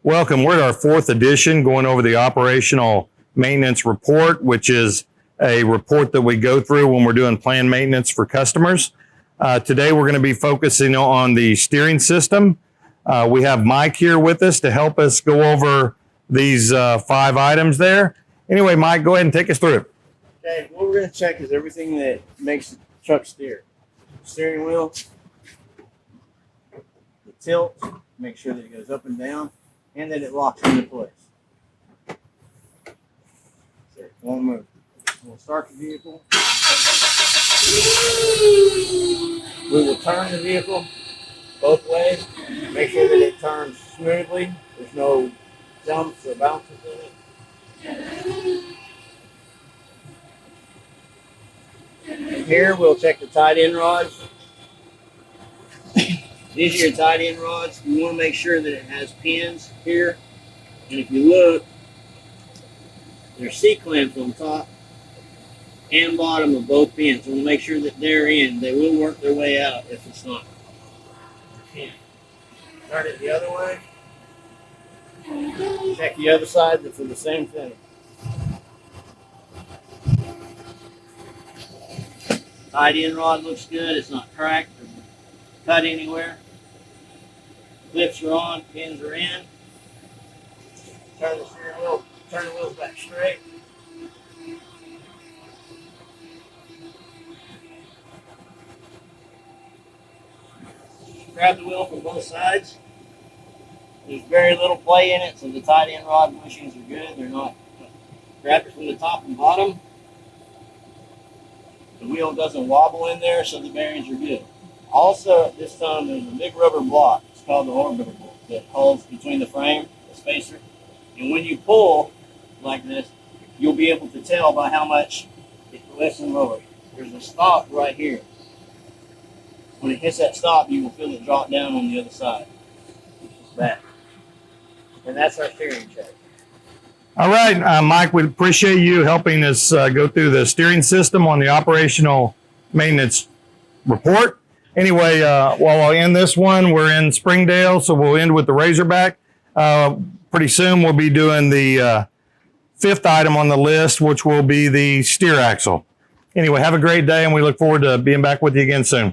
Welcome. We're at our 4th edition going over the operational maintenance report, which is a report that we go through when we're doing planned maintenance for customers. Today, we're going to be focusing on the steering system. We have Mike here with us to help us go over these 5 items there. Anyway, Mike, go ahead and take us through it. Okay, what we're going to check is everything that makes the truck steer. The steering wheel, the tilt, make sure that it goes up and down, and that it locks into place. So it won't move. We'll start the vehicle. We will turn the vehicle both ways. Make sure that it turns smoothly. There's no jumps or bounces in it. And here we'll check the tied-in rods. These are your tied-in rods. You want to make sure that it has pins here. And if you look, there's C-clamps on top and bottom of both pins. So we'll make sure that they're in. They will work their way out if it's not. Turn it the other way. Check the other side for the same thing. Tied-in rod looks good. It's not cracked or cut anywhere. Clips are on, pins are in. Turn the steering wheel, turn the wheels back straight. Grab the wheel from both sides. There's very little play in it, so the tied-in rod bushings are good. They're not. Grab it from the top and bottom. The wheel doesn't wobble in there, so the bearings are good. Also, at this time, there's a big rubber block. It's called the orbiter block that holds between the frame, the spacer. And when you pull like this, you'll be able to tell by how much it lifts and lowers. There's a stop right here. When it hits that stop, you will feel it drop down on the other side. Just back. And that's our steering check. All right, Mike, we appreciate you helping us go through the steering system on the operational maintenance report. Anyway, while I'll end this one, we're in Springdale, so we'll end with the Razorback. Pretty soon we'll be doing the 5th item on the list, which will be the steer axle. Anyway, have a great day, and we look forward to being back with you again soon.